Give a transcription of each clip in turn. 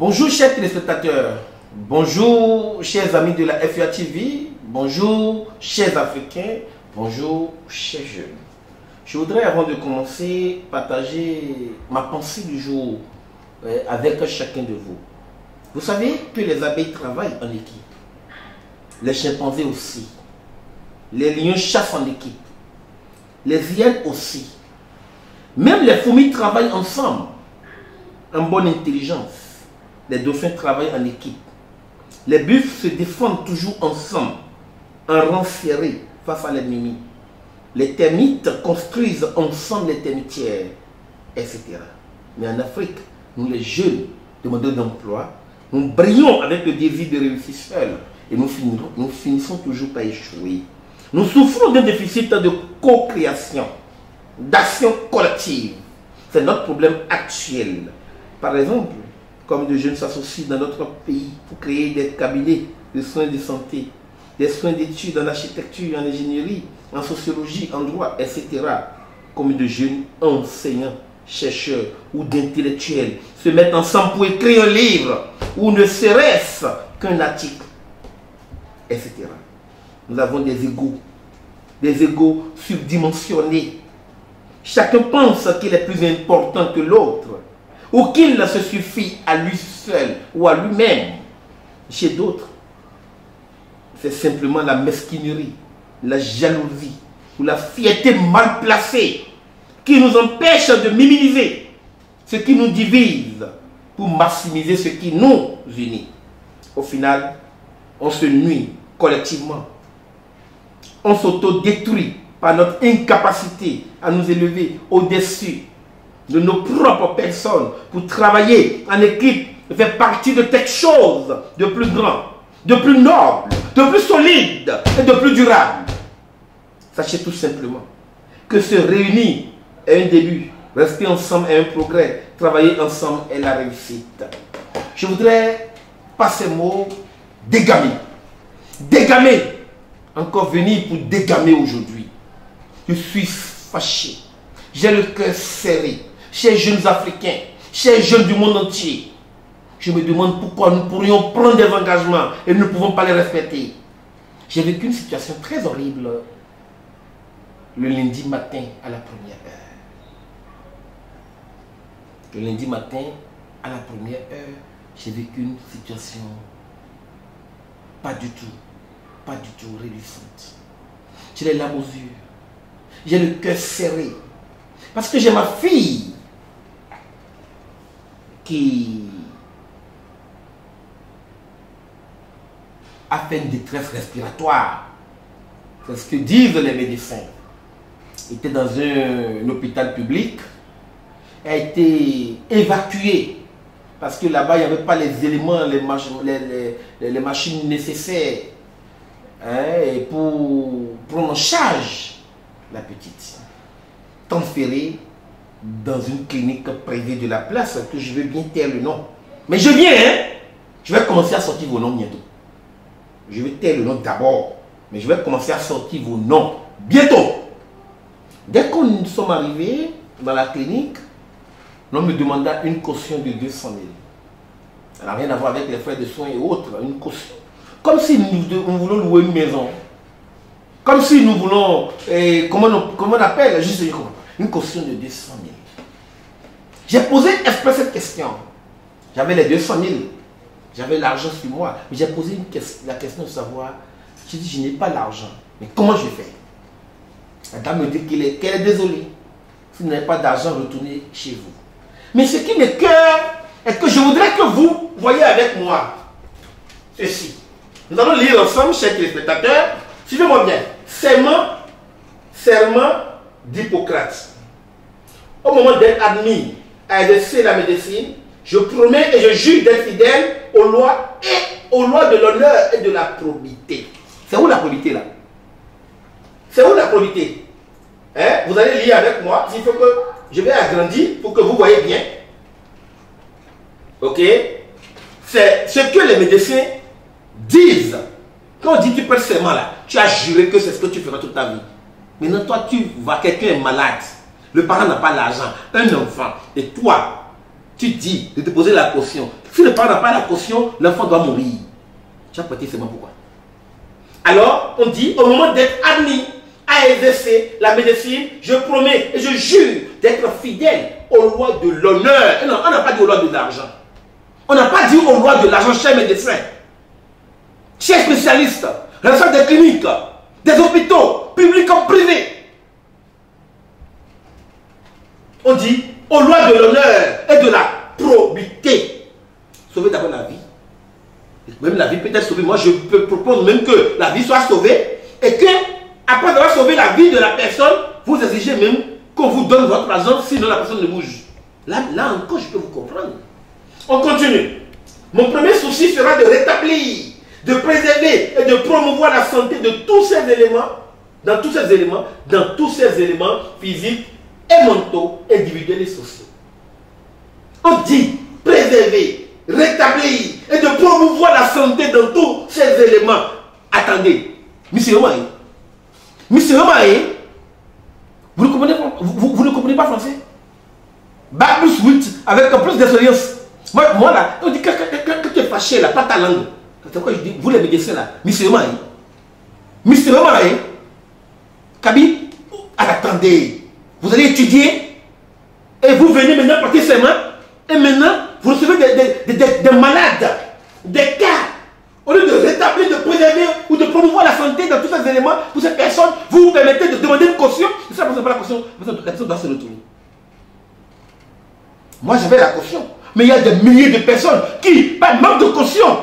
Bonjour chers téléspectateurs, bonjour chers amis de la FUA TV, bonjour chers Africains, bonjour chers jeunes. Je voudrais avant de commencer partager ma pensée du jour avec chacun de vous. Vous savez que les abeilles travaillent en équipe, les chimpanzés aussi, les lions chassent en équipe, les hyènes aussi, même les fourmis travaillent ensemble en bonne intelligence. Les dauphins travaillent en équipe. Les buffles se défendent toujours ensemble, en rang serré face à l'ennemi. Les termites construisent ensemble les termitières, etc. Mais en Afrique, nous les jeunes demandeurs d'emploi, nous brillons avec le désir de réussir seuls et nous finissons toujours par échouer. Nous souffrons d'un déficit de co-création, d'action collective. C'est notre problème actuel. Par exemple, comme de jeunes s'associent dans notre pays pour créer des cabinets de soins de santé, des soins d'études en architecture, en ingénierie, en sociologie, en droit, etc. Comme de jeunes enseignants, chercheurs ou d'intellectuels se mettent ensemble pour écrire un livre ou ne serait-ce qu'un article, etc. Nous avons des égos subdimensionnés. Chacun pense qu'il est plus important que l'autre, ou qu'il se suffit à lui seul ou à lui-même. Chez d'autres, c'est simplement la mesquinerie, la jalousie ou la fierté mal placée qui nous empêche de minimiser ce qui nous divise pour maximiser ce qui nous unit. Au final, on se nuit collectivement. On s'auto-détruit par notre incapacité à nous élever au-dessus de nos propres personnes pour travailler en équipe et faire partie de quelque chose de plus grand, de plus noble, de plus solide et de plus durable. Sachez tout simplement que se réunir est un début, rester ensemble est un progrès, travailler ensemble est la réussite. Je voudrais par ces mots dégamer. Dégamer. Encore venir pour dégamer aujourd'hui. Je suis fâché. J'ai le cœur serré. Chers jeunes Africains, chers jeunes du monde entier, je me demande pourquoi nous pourrions prendre des engagements et nous ne pouvons pas les respecter. J'ai vécu une situation très horrible le lundi matin à la première heure. Le lundi matin à la première heure, j'ai vécu une situation pas du tout réjouissante. J'ai les larmes aux yeux, j'ai le cœur serré, parce que j'ai ma fille qui a fait une détresse respiratoire. C'est ce que disent les médecins. Elle était dans un hôpital public. Elle a été évacuée parce que là-bas, il n'y avait pas les éléments, les machines nécessaires pour prendre en charge la petite. Transférée dans une clinique privée de la place, que je vais bien taire le nom. Mais je viens, je vais commencer à sortir vos noms bientôt. Je vais taire le nom d'abord, mais je vais commencer à sortir vos noms bientôt. Dès que nous sommes arrivés dans la clinique, l'on me demanda une caution de 200 000. Ça n'a rien à voir avec les frais de soins et autres, une caution. Comme si nous voulons louer une maison. Comme si nous voulons, comment on appelle, juste une caution de 200 000. J'ai posé exprès cette question. J'avais les 200 000. J'avais l'argent sur moi. Mais j'ai posé la question de savoir. J'ai dit, je n'ai pas l'argent. Mais comment je fais? La dame me dit qu'elle est désolée. Si vous n'avez pas d'argent, retournez chez vous. Mais ce qui m'écoeure est que je voudrais que vous voyez avec moi ceci. Nous allons lire ensemble, chers téléspectateurs. Suivez-moi bien. Serment d'Hippocrate. Au moment d'être admis à exercer la médecine, je promets et je jure d'être fidèle aux lois de l'honneur et de la probité. C'est où la probité là? C'est où la probité? Vous allez lire avec moi. Il faut que je vais agrandir pour que vous voyez bien. Ok? C'est ce que les médecins disent. Quand on dit tu prêtes serment là, tu as juré que c'est ce que tu feras toute ta vie. Maintenant toi tu vas, quelqu'un est malade. Le parent n'a pas l'argent. Un enfant. Et toi, tu dis de déposer la caution. Si le parent n'a pas la caution, l'enfant doit mourir. Tu as prêté seulement pourquoi? Alors, on dit, au moment d'être admis à exercer la médecine, je promets et je jure d'être fidèle aux lois de l'honneur. Non, on n'a pas dit aux lois de l'argent. On n'a pas dit aux lois de l'argent, chers médecins, chers spécialistes, responsables des cliniques, des hôpitaux, publics comme privés. On dit aux lois de l'honneur et de la probité. Sauver d'abord la vie. Même la vie peut être sauvée. Moi, je propose même que la vie soit sauvée et que, après avoir sauvé la vie de la personne, vous exigez même qu'on vous donne votre argent, sinon la personne ne bouge. Là encore, je peux vous comprendre. On continue. Mon premier souci sera de rétablir, de préserver et de promouvoir la santé de tous ces éléments, dans tous ces éléments physiques et mentaux, individuels et sociaux. On dit préserver, rétablir et de promouvoir la santé dans tous ces éléments. Attendez, monsieur Romain, vous ne comprenez pas français? Bac plus 8 avec plus d'expérience. Moi là, on dit que tu es fâché là, pas ta langue. C'est pourquoi je dis, vous les médecins là, monsieur Romain, Kabi, attendez, vous allez étudier et vous venez maintenant porter ses mains et maintenant vous recevez des malades, des cas. Au lieu de rétablir, de préserver ou de promouvoir la santé dans tous ces éléments, pour ces personnes, vous vous permettez de demander une caution. Et ça, vous n'avez pas la caution, la personne doit se retourner. Moi, j'avais la caution. Mais il y a des milliers de personnes qui, par manque de caution,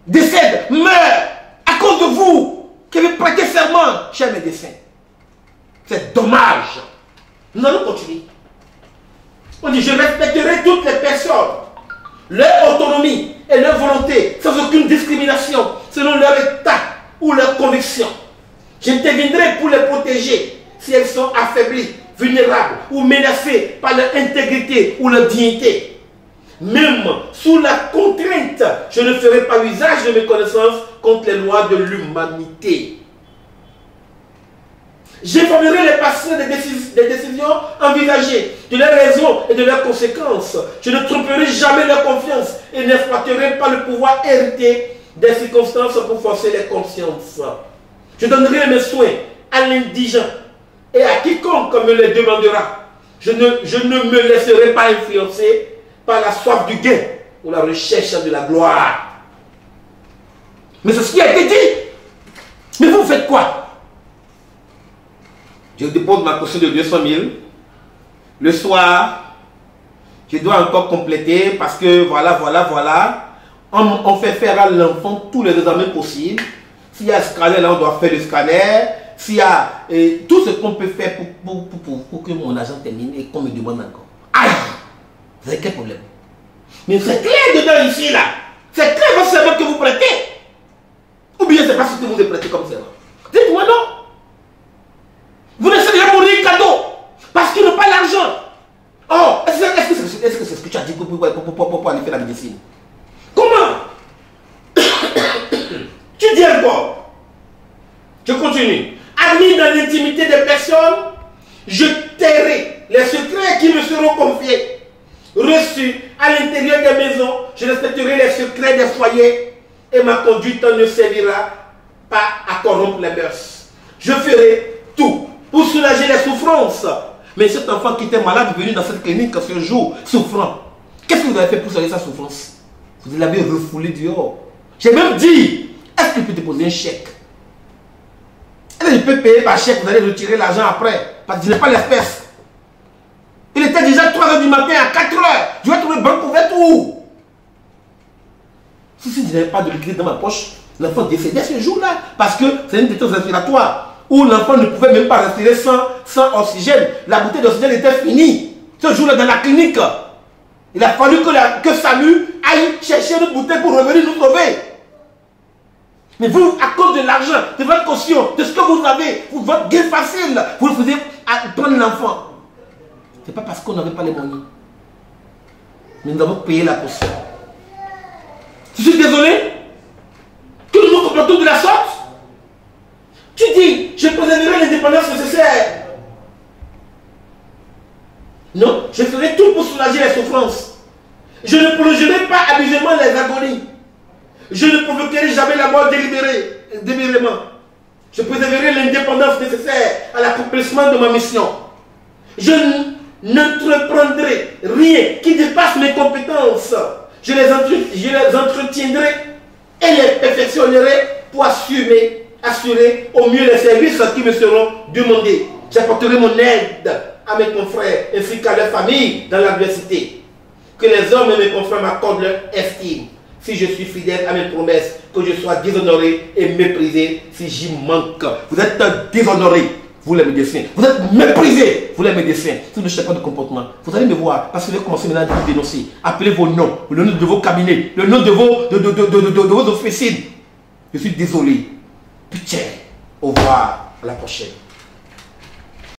décèdent, meurent à cause de vous, qui avez prêté serment, chers médecins. C'est dommage. Nous allons continuer. On dit, je respecterai toutes les personnes, leur autonomie et leur volonté, sans aucune discrimination, selon leur état ou leur conviction. J'interviendrai pour les protéger si elles sont affaiblies, vulnérables ou menacées par leur intégrité ou leur dignité. Même sous la contrainte, je ne ferai pas usage de mes connaissances contre les lois de l'humanité. J'informerai les patients des décisions envisagées, de leurs raisons et de leurs conséquences. Je ne tromperai jamais leur confiance et n'exploiterai pas le pouvoir hérité des circonstances pour forcer les consciences. Je donnerai mes soins à l'indigent et à quiconque me les demandera. Je ne me laisserai pas influencer par la soif du gain ou la recherche de la gloire. Mais c'est ce qui a été dit. Mais vous faites quoi? Je dépose ma caution de 200 000. Le soir, je dois encore compléter parce que voilà. On fait faire à l'enfant tous les examens possibles. S'il y a un scanner, là, on doit faire le scanner. S'il y a tout ce qu'on peut faire pour que mon agent termine et qu'on me demande encore. Aïe! Vous avez quel problème? Mais c'est clair dedans ici, là. C'est clair votre serment que vous prêtez. Ou bien c'est pas ce que vous avez prêté comme serment. Dites-moi non. Vous laissez déjà mourir cadeau parce qu'il n'a pas l'argent. Oh, est-ce que c'est ce que tu as dit pour aller faire la médecine? Comment? Tu dis encore. Je continue. Admis dans l'intimité des personnes, je tairai les secrets qui me seront confiés. Reçus à l'intérieur des maisons, je respecterai les secrets des foyers et ma conduite ne servira pas à corrompre les mœurs. Je ferai tout pour soulager les souffrances. Mais cet enfant qui était malade venu dans cette clinique ce jour, souffrant, qu'est-ce que vous avez fait pour soulager sa souffrance? Vous l'avez refoulé dehors. J'ai même dit, est-ce qu'il peut déposer un chèque? Est-ce qu'il peut payer par chèque? Vous allez retirer l'argent après. Parce que je n'ai pas l'espèce. Il était déjà 3 h du matin à 4 h. Je vais trouver banque ouverte où? Si je n'avais pas de liquide dans ma poche, l'enfant décédait ce jour-là. Parce que c'est une détresse respiratoire. Où l'enfant ne pouvait même pas respirer sans oxygène. La bouteille d'oxygène était finie. Ce jour-là dans la clinique. Il a fallu que Samu aille chercher une bouteille pour revenir nous sauver. Mais vous, à cause de l'argent, de votre caution, de ce que vous avez, votre gain facile, vous le faisiez prendre l'enfant. Ce n'est pas parce qu'on n'avait pas les moyens. Mais nous avons payé la caution. Je suis désolé que nous nous comportons de la sorte. Tu dis, je préserverai l'indépendance nécessaire. Non, je ferai tout pour soulager les souffrances. Je ne prolongerai pas abusément les agonies. Je ne provoquerai jamais la mort délibérément. Je préserverai l'indépendance nécessaire à l'accomplissement de ma mission. Je n'entreprendrai rien qui dépasse mes compétences. Je les entretiendrai et les perfectionnerai pour assurer au mieux les services qui me seront demandés. J'apporterai mon aide à mes confrères ainsi qu'à leur famille dans l'adversité. Que les hommes et mes confrères m'accordent leur estime. Si je suis fidèle à mes promesses, que je sois déshonoré et méprisé si j'y manque. Vous êtes déshonoré, vous les médecins. Vous êtes méprisé, vous les médecins. Si vous ne changez pas de comportement, vous allez me voir, parce que vous allez commencer maintenant à vous dénoncer. Appelez vos noms, le nom de vos cabinets, le nom de vos officines. Je suis désolé. Pitié. Au revoir. À la prochaine.